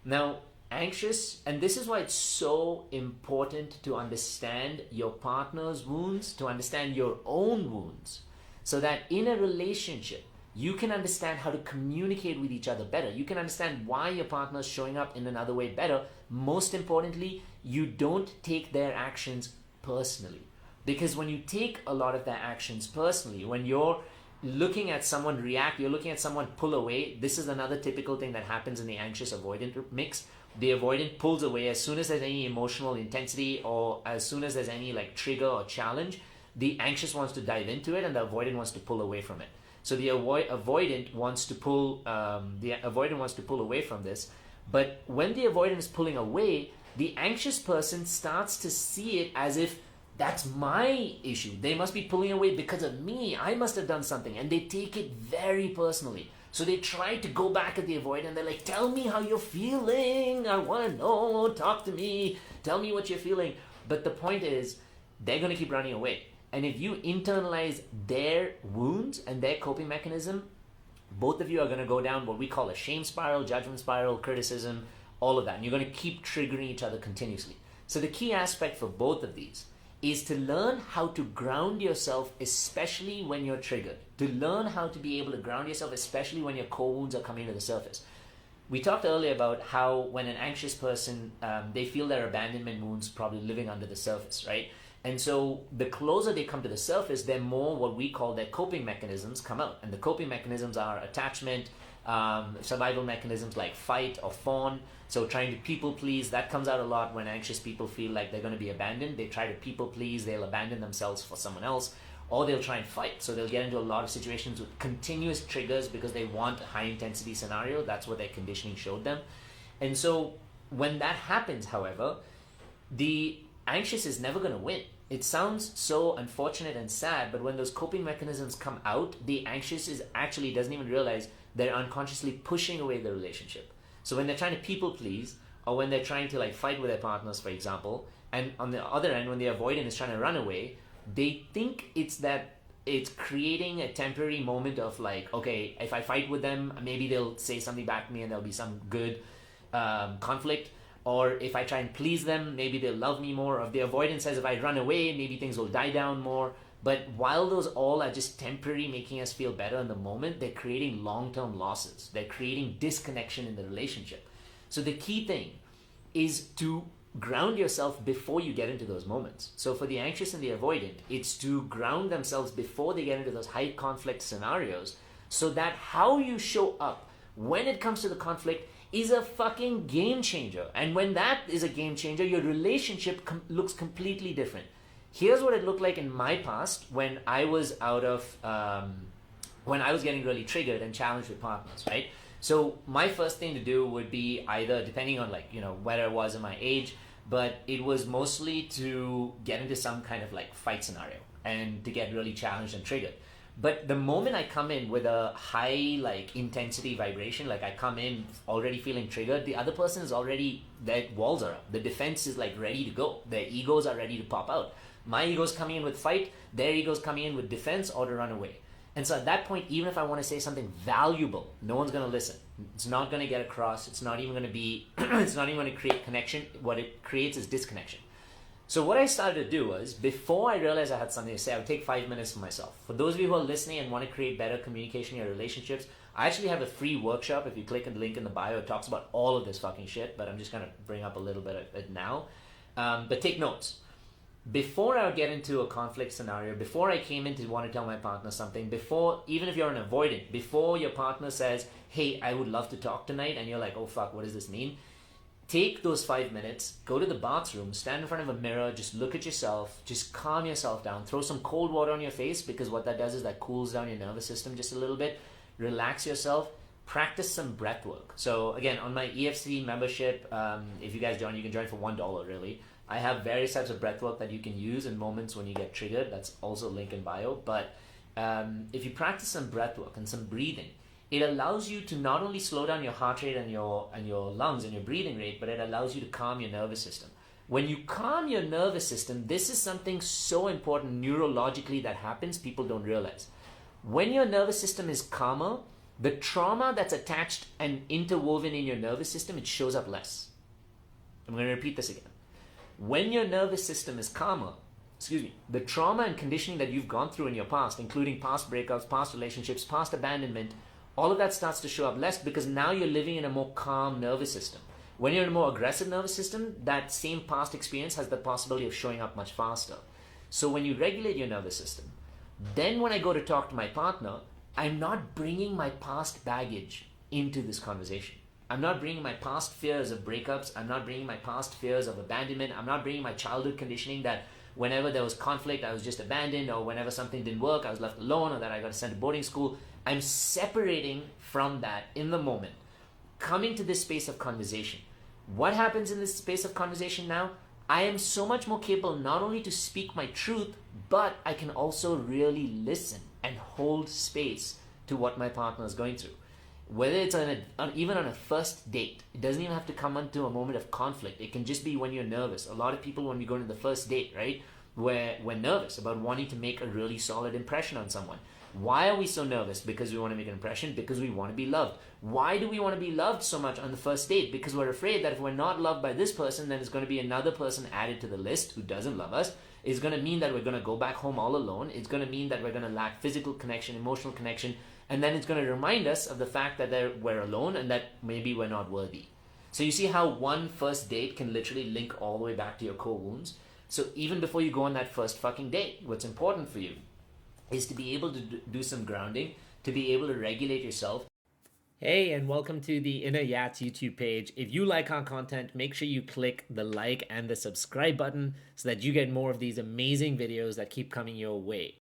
Now, anxious, and this is why it's so important to understand your partner's wounds, to understand your own wounds, so that in a relationship, you can understand how to communicate with each other better. You can understand why your partner is showing up in another way better. Most importantly, you don't take their actions personally. Because when you take a lot of their actions personally, when you're looking at someone react, you're looking at someone pull away, this is another typical thing that happens in the anxious avoidant mix. The avoidant pulls away as soon as there's any emotional intensity or as soon as there's any like trigger or challenge. The anxious wants to dive into it and the avoidant wants to pull away from it. So the avoidant wants to pull away from this. But when the avoidant is pulling away, the anxious person starts to see it as if that's my issue. They must be pulling away because of me. I must have done something. And they take it very personally. So they try to go back at the avoidant. They're like, tell me how you're feeling. I want to know. Talk to me. Tell me what you're feeling. But the point is, they're going to keep running away. And if you internalize their wounds and their coping mechanism, both of you are going to go down what we call a shame spiral, judgment spiral, criticism, all of that. And you're going to keep triggering each other continuously. So the key aspect for both of these is to learn how to ground yourself, especially when you're triggered. To learn how to be able to ground yourself, especially when your core wounds are coming to the surface. We talked earlier about how when an anxious person, they feel their abandonment wounds probably living under the surface, right? And so the closer they come to the surface, they're more what we call their coping mechanisms come out. And the coping mechanisms are attachment, survival mechanisms like fight or fawn. So trying to people please, that comes out a lot when anxious people feel like they're going to be abandoned. They try to people please, they'll abandon themselves for someone else, or they'll try and fight. So they'll get into a lot of situations with continuous triggers because they want a high intensity scenario. That's what their conditioning showed them. And so when that happens, however, the anxious is never going to win. It sounds so unfortunate and sad, but when those coping mechanisms come out, the anxious is actually doesn't even realize they're unconsciously pushing away the relationship. So when they're trying to people please, or when they're trying to like fight with their partners, for example, and on the other end, when the avoidant is trying to run away, they think it's creating a temporary moment of like, okay, if I fight with them, maybe they'll say something back to me and there'll be some good conflict. Or if I try and please them, maybe they'll love me more. Or if the avoidant says if I run away, maybe things will die down more. But while those all are just temporary, making us feel better in the moment, they're creating long-term losses. They're creating disconnection in the relationship. So the key thing is to ground yourself before you get into those moments. So for the anxious and the avoidant, it's to ground themselves before they get into those high conflict scenarios, so that how you show up when it comes to the conflict is a fucking game changer. And when that is a game changer, your relationship looks completely different. Here's what it looked like in my past when I was when I was getting really triggered and challenged with partners, right? So my first thing to do would be either, depending on like, where I was in my age, but it was mostly to get into some kind of like fight scenario and to get really challenged and triggered. But the moment I come in with a high like intensity vibration, like I come in already feeling triggered, the other person is already, their walls are up. The defense is like ready to go. Their egos are ready to pop out. My ego's coming in with fight, their ego's coming in with defense or to run away. And so at that point, even if I want to say something valuable, no one's going to listen. It's not going to get across. It's not even going to be, it's not even going to create connection. What it creates is disconnection. So what I started to do was, before I realized I had something to say, I would take 5 minutes for myself. For those of you who are listening and want to create better communication in your relationships, I actually have a free workshop. If you click on the link in the bio, it talks about all of this fucking shit, but I'm just going to bring up a little bit of it now. But take notes. Before I would get into a conflict scenario, before I came in to want to tell my partner something, before, even if you're an avoidant, before your partner says, hey, I would love to talk tonight, and you're like, oh fuck, what does this mean? Take those 5 minutes, go to the bathroom, stand in front of a mirror, just look at yourself, just calm yourself down, throw some cold water on your face, because what that does is that cools down your nervous system just a little bit, relax yourself, practice some breath work. So again, on my EFC membership, if you guys join, you can join for $1 really. I have various types of breath work that you can use in moments when you get triggered. That's also link in bio. But if you practice some breath work and some breathing, it allows you to not only slow down your heart rate and your lungs and your breathing rate, but it allows you to calm your nervous system. When you calm your nervous system, this is something so important neurologically that happens, people don't realize. When your nervous system is calmer, The trauma that's attached and interwoven in your nervous system, it shows up less. I'm going to repeat this again. When your nervous system is calmer, the trauma and conditioning that you've gone through in your past, including past breakups, past relationships, past abandonment, all of that starts to show up less because now you're living in a more calm nervous system. When you're in a more aggressive nervous system, that same past experience has the possibility of showing up much faster. So when you regulate your nervous system, then when I go to talk to my partner, I'm not bringing my past baggage into this conversation. I'm not bringing my past fears of breakups. I'm not bringing my past fears of abandonment. I'm not bringing my childhood conditioning that whenever there was conflict, I was just abandoned, or whenever something didn't work, I was left alone, or that I got sent to boarding school. I'm separating from that in the moment, coming to this space of conversation. What happens in this space of conversation now? I am so much more capable not only to speak my truth, but I can also really listen and hold space to what my partner is going through. Whether it's even on a first date, it doesn't even have to come into a moment of conflict. It can just be when you're nervous. A lot of people, when we go into the first date, right, we're nervous about wanting to make a really solid impression on someone. Why are we so nervous? Because we want to make an impression, because we want to be loved. Why do we want to be loved so much on the first date? Because we're afraid that if we're not loved by this person, then it's going to be another person added to the list who doesn't love us. It's going to mean that we're going to go back home all alone. It's going to mean that we're going to lack physical connection, emotional connection, and then it's going to remind us of the fact that we're alone and that maybe we're not worthy. So you see how one first date can literally link all the way back to your core wounds? So even before you go on that first fucking date, what's important for you is to be able to do some grounding, to be able to regulate yourself. Hey, and welcome to the Inner Yats YouTube page. If you like our content, make sure you click the like and the subscribe button so that you get more of these amazing videos that keep coming your way.